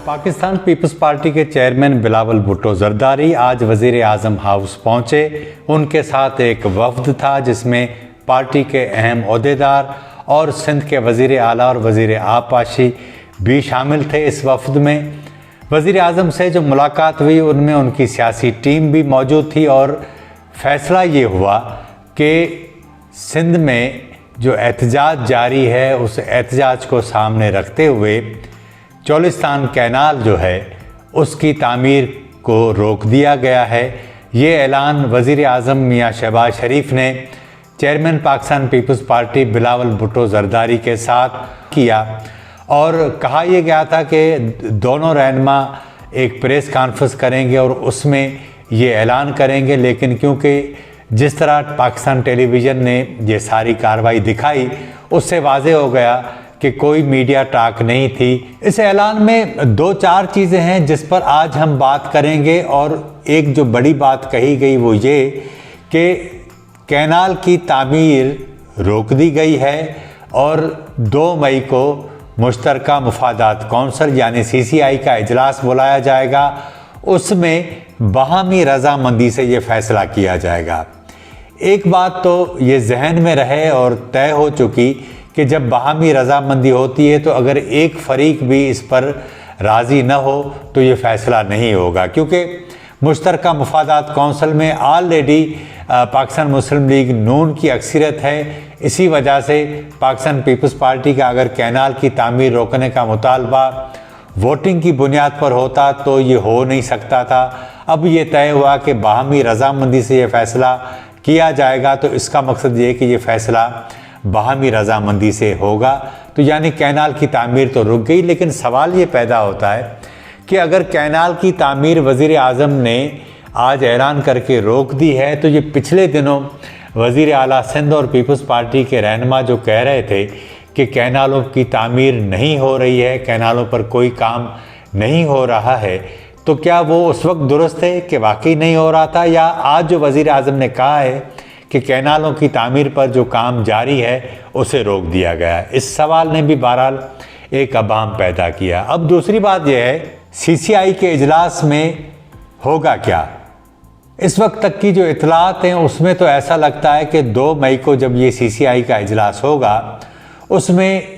Pakistan peoples party के chairman Bilawal Bhutto Zardari आज वज़ीर आज़म हाउस पहुँचे। उनके साथ एक वफ्द था जिसमें पार्टी के अहम ओहदेदार और सिंध के वज़ीर आला और वज़ीर आबपाशी भी शामिल थे। इस वफ्द में वज़ीर आज़म से जो मुलाकात हुई उनमें उनकी सियासी टीम भी मौजूद थी और फ़ैसला ये हुआ कि सिंध में जो एहतजाज जारी है उस एहतजाज को सामने रखते हुए चोलिस्तान कैनाल जो है उसकी तामीर को रोक दिया गया है। ये ऐलान वज़ीर आज़म मियाँ शहबाज शरीफ ने chairman Pakistan peoples party Bilawal Bhutto Zardari के साथ किया और कहा यह गया था कि दोनों रहनुमा एक प्रेस कॉन्फ्रेंस करेंगे और उसमें ये ऐलान करेंगे, लेकिन क्योंकि जिस तरह पाकिस्तान टेलीविज़न ने ये सारी कार्रवाई दिखाई उससे वाज़ेह हो गया कि कोई मीडिया टॉक नहीं थी। इस ऐलान में दो चार चीज़ें हैं जिस पर आज हम बात करेंगे और एक जो बड़ी बात कही गई वो ये कि कैनाल की तामीर रोक दी गई है और 2 मई को मुश्तरका मुफादात कौंसिल यानी CCI का इजलास बुलाया जाएगा। उसमें बाहमी रजामंदी से ये फ़ैसला किया जाएगा। एक बात तो ये जहन में रहे और तय हो चुकी कि जब बाहमी रजामंदी होती है तो अगर एक फ़रीक भी इस पर राज़ी न हो तो ये फ़ैसला नहीं होगा, क्योंकि मुश्तरका मुफादात कौंसिल में ऑलरेडी पाकिस्तान मुस्लिम लीग नून की अक्सरियत है। इसी वजह से पाकिस्तान पीपल्स पार्टी का अगर कैनाल की तामीर रोकने का मुतालबा वोटिंग की बुनियाद पर होता तो ये हो नहीं सकता था। अब ये तय हुआ कि बाहमी रजामंदी से ये फ़ैसला किया जाएगा, तो इसका मकसद ये कि ये फ़ैसला बाहमी रजामंदी से होगा। तो यानी कैनाल की तामीर तो रुक गई, लेकिन सवाल ये पैदा होता है कि अगर कैनाल की तामीर वज़ीर आज़म ने आज ऐलान करके रोक दी है तो ये पिछले दिनों वज़ीर आला सिंध और पीपल्स पार्टी के रहनुमा जो कह रहे थे कि कैनालों की तामीर नहीं हो रही है, कैनालों पर कोई काम नहीं हो रहा है, तो क्या वो उस वक्त दुरुस्त है कि वाकई नहीं हो रहा था, या आज जो वज़ीर आज़म ने कहा है कि कैनालों की तामीर पर जो काम जारी है उसे रोक दिया गया है? इस सवाल ने भी बहरहाल एक अबाम पैदा किया। अब दूसरी बात यह है CCI के इजलास में होगा क्या। इस वक्त तक की जो इतलात हैं उसमें तो ऐसा लगता है कि 2 मई को जब ये CCI का इजलास होगा उसमें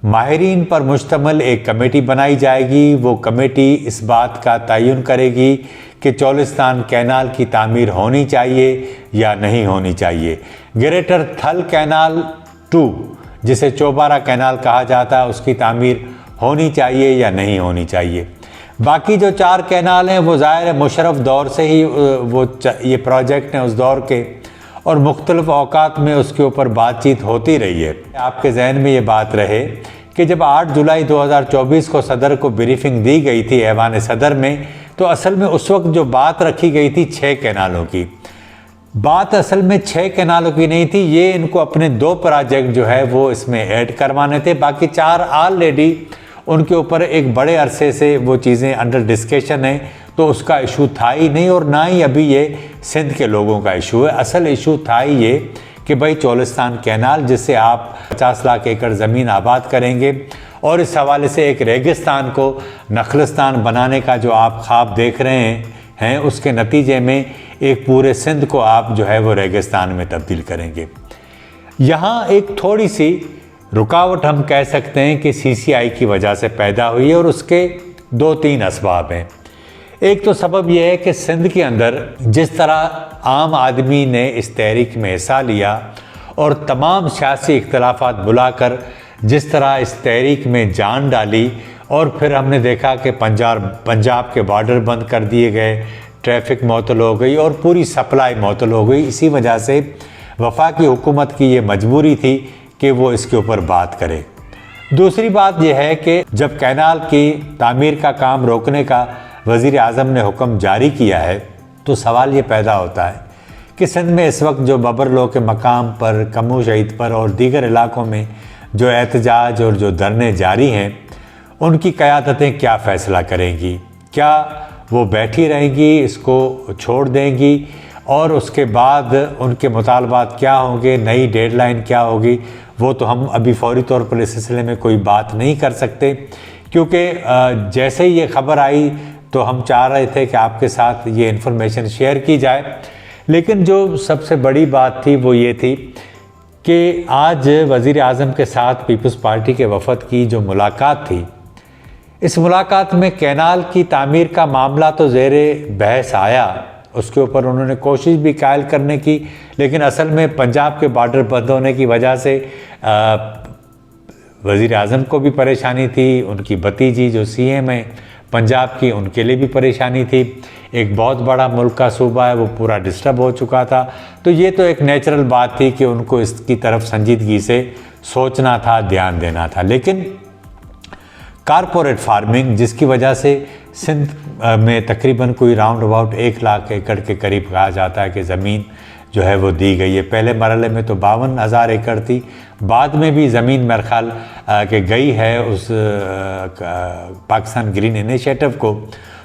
माहिरीन पर मुश्तमिल एक कमेटी बनाई जाएगी। वो कमेटी इस बात का तयन करेगी कि चोलिस्तान कैनाल की तामीर होनी चाहिए या नहीं होनी चाहिए। ग्रेटर थल कैनाल 2 जिसे चौबारा कैनाल कहा जाता है उसकी तामीर होनी चाहिए या नहीं होनी चाहिए। बाकी जो 4 कैनाल हैं वो ज़ाहिर है मुशर्रफ दौर से ही ये प्रोजेक्ट हैं उस दौर के, और मुख्तलिफ औकात में उसके ऊपर बातचीत होती रही है। आपके जहन में ये बात रहे कि जब 8 जुलाई 2024 को सदर को ब्रीफिंग दी गई थी ऐवान सदर में, तो असल में उस वक्त जो बात रखी गई थी 6 कैनालों की। बात असल में 6 कैनालों की नहीं थी, ये इनको अपने 2 प्रोजेक्ट जो है वो इसमें ऐड करवाने थे। बाकी 4 ऑलरेडी उनके ऊपर एक बड़े अरसे से वो चीज़ें अंडर डिस्कशन है, तो उसका इशू था ही नहीं और ना ही अभी ये सिंध के लोगों का इशू है। असल इशू था ही ये कि भाई चोलिस्तान कैनाल जिससे आप 50 लाख एकड़ ज़मीन आबाद करेंगे और इस हवाले से एक रेगिस्तान को नखलिस्तान बनाने का जो आप ख्वाब देख रहे हैं उसके नतीजे में एक पूरे सिंध को आप जो है वो रेगिस्तान में तब्दील करेंगे। यहाँ एक थोड़ी सी रुकावट हम कह सकते हैं कि CCI की वजह से पैदा हुई है और उसके 2-3 असबाब हैं। एक तो सबब यह है कि सिंध के अंदर जिस तरह आम आदमी ने इस तहरीक में हिस्सा लिया और तमाम सियासी इख्तलाफात बुलाकर जिस तरह इस तहरीक में जान डाली, और फिर हमने देखा कि पंजाब के बॉर्डर बंद कर दिए गए, ट्रैफिक मअतल हो गई और पूरी सप्लाई मअतल हो गई। इसी वजह से वफाकी हुकूमत की ये मजबूरी थी कि वो इसके ऊपर बात करे। दूसरी बात यह है कि जब कैनाल की तामीर का काम रोकने का वज़ीर आज़म ने हुक्म जारी किया है तो सवाल ये पैदा होता है कि सिंध में इस वक्त जो बबरलो के मकाम पर, कमू शहीद पर और दीगर इलाकों में जो एहतजाज और जो धरने जारी हैं उनकी क़यादतें क्या फ़ैसला करेंगी। क्या वो बैठी रहेंगी, इसको छोड़ देंगी, और उसके बाद उनके मुतालबात क्या होंगे, नई डेडलाइन क्या होगी, वो तो हम अभी फौरी तौर पर इस सिलसिले में कोई बात नहीं कर सकते, क्योंकि जैसे ही ये खबर आई तो हम चाह रहे थे कि आपके साथ ये इन्फॉर्मेशन शेयर की जाए। लेकिन जो सबसे बड़ी बात थी वो ये थी कि आज वज़ीर आज़म के साथ पीपल्स पार्टी के वफ़द की जो मुलाकात थी, इस मुलाकात में कैनाल की तामीर का मामला तो ज़ेरे बहस आया, उसके ऊपर उन्होंने कोशिश भी कायल करने की, लेकिन असल में पंजाब के बॉर्डर बंद होने की वजह से वज़ीर आज़म को भी परेशानी थी, उनकी भतीजी जो सीएम है पंजाब की, उनके लिए भी परेशानी थी। एक बहुत बड़ा मुल्क का सूबा है, वो पूरा डिस्टर्ब हो चुका था। तो ये तो एक नेचुरल बात थी कि उनको इसकी तरफ संजीदगी से सोचना था, ध्यान देना था। लेकिन कारपोरेट फार्मिंग, जिसकी वजह से सिंध में तकरीबन कोई राउंड अबाउट 1 लाख एकड़ के करीब कहा जाता है कि ज़मीन जो है वो दी गई है। पहले मरहले में तो 52,000 एकड़ थी, बाद में भी ज़मीन मेरे ख्याल के गई है उस पाकिस्तान ग्रीन इनिशिएटिव को।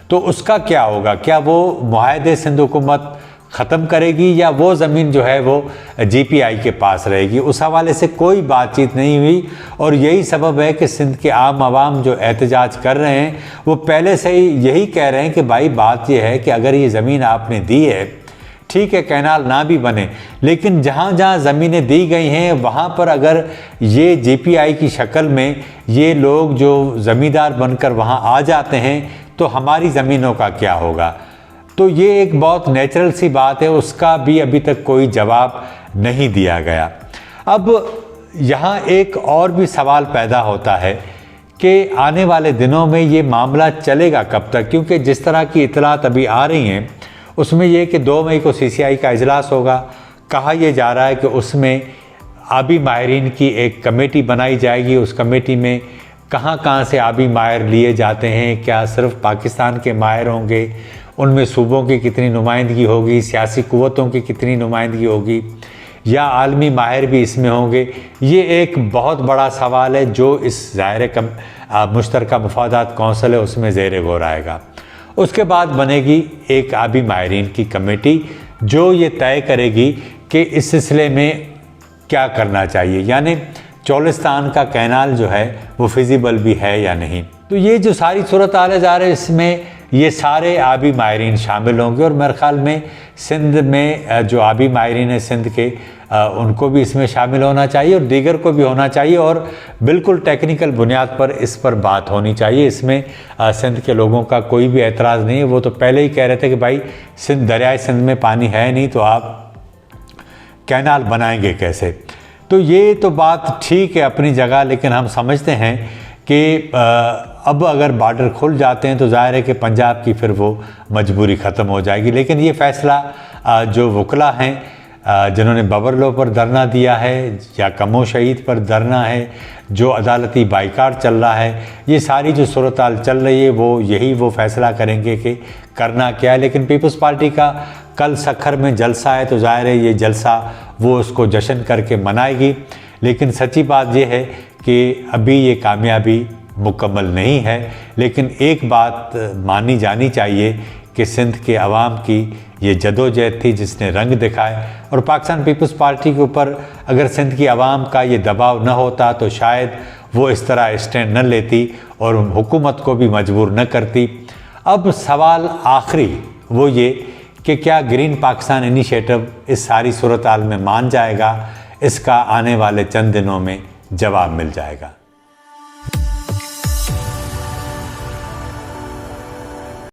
तो उसका क्या होगा? क्या वो मुआहदे सिंध हुकूमत ख़त्म करेगी या वो ज़मीन जो है वो जीपीआई के पास रहेगी? उस हवाले से कोई बातचीत नहीं हुई और यही सबब है कि सिंध के आम आवाम जो एहतजाज कर रहे हैं वो पहले से ही यही कह रहे हैं कि भाई बात ये है कि अगर ये ज़मीन आपने दी है, ठीक है कैनाल ना भी बने, लेकिन जहाँ जहाँ ज़मीनें दी गई हैं वहाँ पर अगर ये जीपीआई की शक्ल में ये लोग जो ज़मींदार बनकर वहाँ आ जाते हैं तो हमारी ज़मीनों का क्या होगा? तो ये एक बहुत नेचुरल सी बात है, उसका भी अभी तक कोई जवाब नहीं दिया गया। अब यहाँ एक और भी सवाल पैदा होता है कि आने वाले दिनों में ये मामला चलेगा कब तक, क्योंकि जिस तरह की इतलात अभी आ रही हैं उसमें यह कि 2 मई को सीसीआई का इजलास होगा। कहा यह जा रहा है कि उसमें आबी माहिरीन की एक कमेटी बनाई जाएगी। उस कमेटी में कहाँ से आबी माहिर लिए जाते हैं, क्या सिर्फ पाकिस्तान के माहिर होंगे, उनमें सूबों की कितनी नुमाइंदगी होगी, सियासी कुव्वतों की कितनी नुमाइंदगी होगी, या आलमी माहिर भी इसमें होंगे? ये एक बहुत बड़ा सवाल है जो इस ज़ाहिर मुश्तरका मुफादात कौंसिल है उसमें ज़ेर गौर आएगा। उसके बाद बनेगी एक आबी माहिरीन की कमेटी जो ये तय करेगी कि इस सिलसिले में क्या करना चाहिए, यानी चोलिस्तान का कैनाल जो है वो फिजिबल भी है या नहीं। तो ये जो सारी सूरत हाल जा रहे हैं इसमें ये सारे आबी माहिरीन शामिल होंगे और मेरे ख्याल में सिंध में जो आबी माहिरीन है सिंध के उनको भी इसमें शामिल होना चाहिए और दीगर को भी होना चाहिए और बिल्कुल टेक्निकल बुनियाद पर इस पर बात होनी चाहिए। इसमें सिंध के लोगों का कोई भी एतराज़ नहीं है। वो तो पहले ही कह रहे थे कि भाई सिंध दरियाए सिंध में पानी है नहीं तो आप कैनाल बनाएंगे कैसे। तो ये तो बात ठीक है अपनी जगह, लेकिन हम समझते हैं कि अब अगर बॉर्डर खुल जाते हैं तो ज़ाहिर है कि पंजाब की फिर वो मजबूरी ख़त्म हो जाएगी। लेकिन ये फ़ैसला जो वकला हैं जिन्होंने बबरलो पर धरना दिया है या कमो शहीद पर धरना है, जो अदालती बाइकाट चल रहा है, ये सारी जो सूरत हाल चल रही है वो फ़ैसला करेंगे कि करना क्या है। लेकिन पीपल्स पार्टी का कल सखर में जलसा है तो ज़ाहिर है ये जलसा वो उसको जश्न करके मनाएगी। लेकिन सच्ची बात ये है कि अभी ये कामयाबी मुकम्मल नहीं है। लेकिन एक बात मानी जानी चाहिए कि सिंध के अवाम की ये जदोजहद थी जिसने रंग दिखाए और पाकिस्तान पीपल्स पार्टी के ऊपर अगर सिंध की आवाम का ये दबाव न होता तो शायद वो इस तरह स्टैंड न लेती और हुकूमत को भी मजबूर न करती। अब सवाल आखिरी वो ये कि क्या ग्रीन पाकिस्तान इनिशिएटिव इस सारी सूरत हाल में मान जाएगा? इसका आने वाले चंद दिनों में जवाब मिल जाएगा।